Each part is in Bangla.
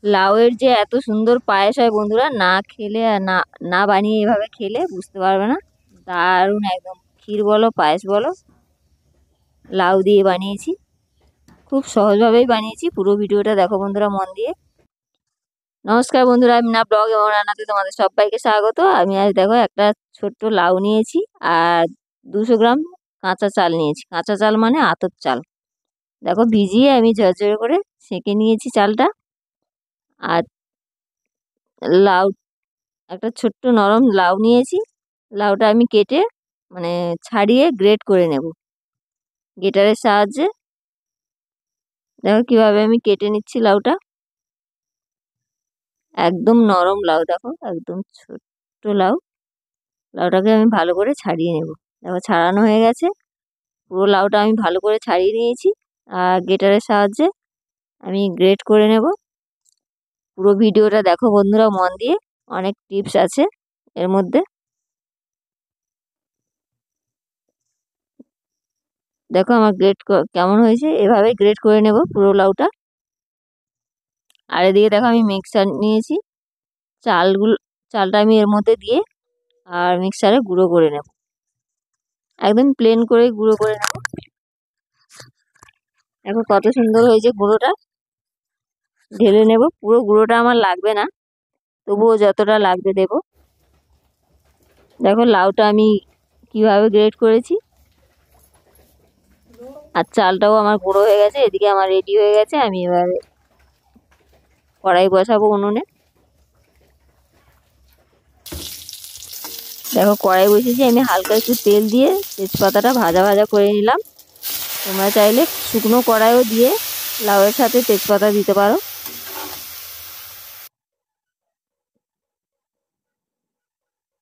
লাউয়ের যে এত সুন্দর পায়েস হয় বন্ধুরা, না খেলে আর না না বানিয়ে এভাবে খেলে বুঝতে পারবে না। দারুণ একদম, ক্ষীর বলো পায়েস বলো, লাউ দিয়ে বানিয়েছি। খুব সহজভাবেই বানিয়েছি। পুরো ভিডিওটা দেখো বন্ধুরা মন দিয়ে। নমস্কার বন্ধুরা, আমি না ব্লগ এবং রান্নাতে তোমাদের সবাইকে স্বাগত। আমি আজ দেখো একটা ছোট্ট লাউ নিয়েছি আর 200 গ্রাম কাঁচা চাল নিয়েছি। কাঁচা চাল মানে আতপ চাল। দেখো ভিজিয়ে আমি ঝরঝরে করে ছেঁকে নিয়েছি চালটা। আর লাউ, একটা ছোট্ট নরম লাউ নিয়েছি। লাউটা আমি কেটে মানে ছাড়িয়ে গ্রেট করে নেব গ্রেটারের সাহায্যে। দেখো কিভাবে আমি কেটে নিচ্ছি লাউটা। একদম নরম লাউ, দেখো একদম ছোট্ট লাউ। লাউটাকে আমি ভালো করে ছাড়িয়ে নেব। দেখো ছাড়ানো হয়ে গেছে। পুরো লাউটা আমি ভালো করে ছাড়িয়ে নিয়েছি আর গ্রেটারের সাহায্যে আমি গ্রেট করে নেব। পুরো ভিডিওটা দেখো বন্ধুরা মন দিয়ে, অনেক টিপস আছে এর মধ্যে। দেখো আমার গ্রেট কেমন হয়েছে, এভাবে গ্রেট করে নেব পুরো লাউটা। আর এদিকে দেখো আমি মিক্সার নিয়েছি। চালটা আমি এর মধ্যে দিয়ে আর মিক্সারে গুঁড়ো করে নেব। একদম প্লেন করে গুঁড়ো করে নেব। দেখো কত সুন্দর হয়েছে গুঁড়োটা। ঢেলে নেব। পুরো গুঁড়োটা আমার লাগবে না, তবুও যতটা লাগবে দেব। দেখো লাউটা আমি কিভাবে গ্রেট করেছি। আর চালটাও আমার গুঁড়ো হয়ে গেছে। এদিকে আমার রেডি হয়ে গেছে। আমি এবারে কড়াই বসাবো উনুনে। দেখো কড়াই বসেছি, আমি হালকা একটু তেল দিয়ে তেজপাতাটা ভাজা ভাজা করে নিলাম। তোমরা চাইলে শুকনো কড়াইও দিয়ে লাউয়ের সাথে তেজপাতা দিতে পারো।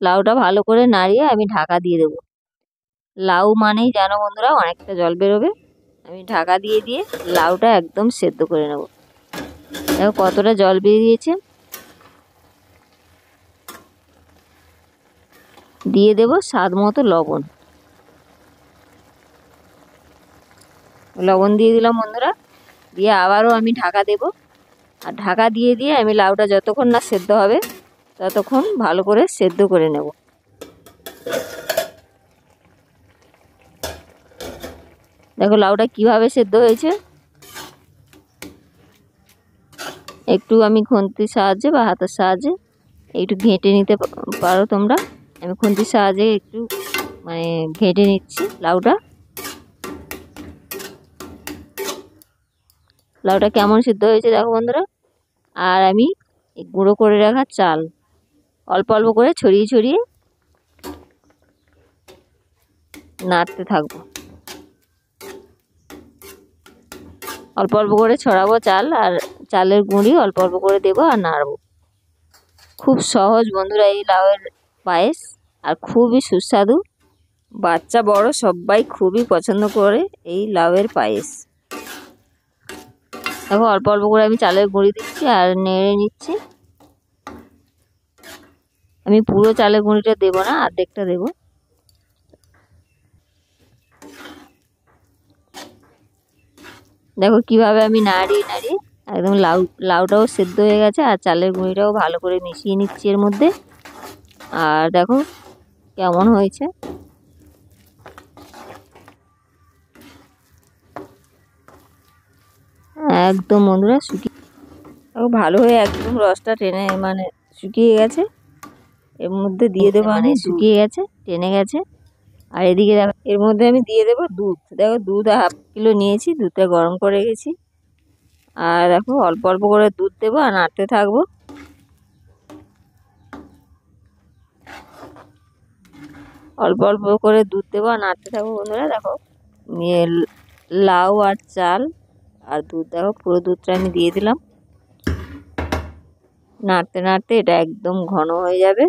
লাউটা ভালো করে নাড়িয়ে আমি ঢাকা দিয়ে দেবো। লাউ মানেই জানো বন্ধুরা অনেকটা জল বেরোবে। আমি ঢাকা দিয়ে দিয়ে লাউটা একদম সেদ্ধ করে নেব। দেখো কতটা জল বেরিয়েছে। দিয়ে দেব স্বাদ মতো লবণ। লবণ দিয়ে দিলাম বন্ধুরা। দিয়ে আবারও আমি ঢাকা দেব। আর ঢাকা দিয়ে দিয়ে আমি লাউটা যতক্ষণ না সেদ্ধ হবে ততক্ষণ ভালো করে সেদ্ধ করে নেব। দেখো লাউটা কিভাবে সেদ্ধ হয়েছে। একটু আমি খুন্তির সাহায্যে বা হাতের সাহায্যে একটু ঘেঁটে নিতে পারো তোমরা। আমি খুন্তির সাহায্যে একটু মানে ঘেঁটে নিচ্ছি লাউটা। লাউটা কেমন সিদ্ধ হয়েছে দেখো বন্ধুরা। আর আমি এই গুঁড়ো করে রাখা চাল অল্প অল্প করে ছড়িয়ে ছড়িয়ে নাড়তে থাকবো। অল্প অল্প করে ছড়াবো চাল, আর চালের গুঁড়ি অল্প অল্প করে দেবো আর নাড়বো। খুব সহজ বন্ধুরা এই লাউয়ের পায়েস, আর খুবই সুস্বাদু। বাচ্চা বড় সবাই খুবই পছন্দ করে এই লাউয়ের পায়েস। দেখো অল্প অল্প করে আমি চালের গুঁড়ি দিচ্ছি আর নেড়ে নিচ্ছি। আমি পুরো চালের গুঁড়িটা দেবো না, অর্ধেকটা দেবো। দেখো কিভাবে আমি নাড়িয়ে নাড়িয়ে একদম লাউটাও সেদ্ধ হয়ে গেছে আর চালের গুঁড়িটাও ভালো করে মিশিয়ে নিচ্ছি এর মধ্যে। আর দেখো কেমন হয়েছে। একদম বন্ধুরা শুকিয়ে ভালো হয়ে একদম রসটা টেনে মানে শুকিয়ে গেছে। এর মধ্যে দিয়ে দেবো আমি শুকিয়ে গেছে, টেনে গেছে। আর এদিকে দেখো এর মধ্যে আমি দিয়ে দেবো দুধ। দেখো দুধ 1/2 কিলো নিয়েছি, দুধটা গরম করে রেখেছি। আর দেখো অল্প অল্প করে দুধ দেবো আর নাড়তে থাকবো। অল্প অল্প করে দুধ দেবো আর নাড়তে থাকবো বন্ধুরা। দেখো লাউ আর চাল আর দুধ, দেখো পুরো দুধটা আমি দিয়ে দিলাম। নাড়তে নাড়তে এটা একদম ঘন হয়ে যাবে।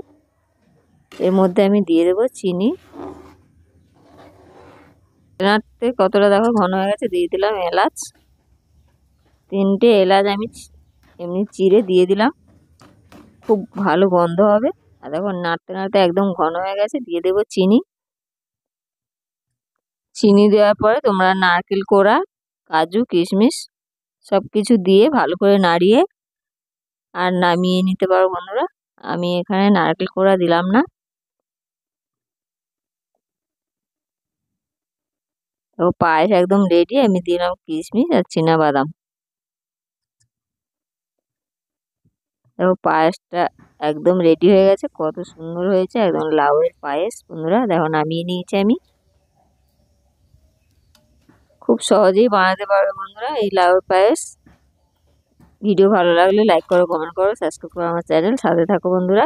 এর মধ্যে আমি দিয়ে দেবো চিনি। নাড়তে কতটা দেখো ঘন হয়ে গেছে, দিয়ে দিলাম এলাচ। 3টে এলাচ আমি এমনি চিড়ে দিয়ে দিলাম, খুব ভালো গন্ধ হবে। আর দেখো নাড়তে নাড়তে একদম ঘন হয়ে গেছে। দিয়ে দেবো চিনি। চিনি দেওয়ার পরে তোমরা নারকেল কোড়া, কাজু কিশমিশ সব কিছু দিয়ে ভালো করে নাড়িয়ে আর নামিয়ে নিতে পারো বন্ধুরা। আমি এখানে নারকেল কোড়া দিলাম না। তো পায়েস একদম রেডি। আমি দিলাম কিশমিশ আর বাদাম। দেখো পায়েসটা একদম রেডি হয়ে গেছে, কত সুন্দর হয়েছে, একদম লাউয়ের পায়েস বন্ধুরা। দেখো নামিয়ে নিয়েছি আমি। খুব সহজেই বানাতে পারবে বন্ধুরা এই লাউয়ের পায়েস। ভিডিও ভালো লাগলে লাইক করো, কমেন্ট করো, সাবস্ক্রাইব করো আমার চ্যানেল, সাথে থাকো বন্ধুরা।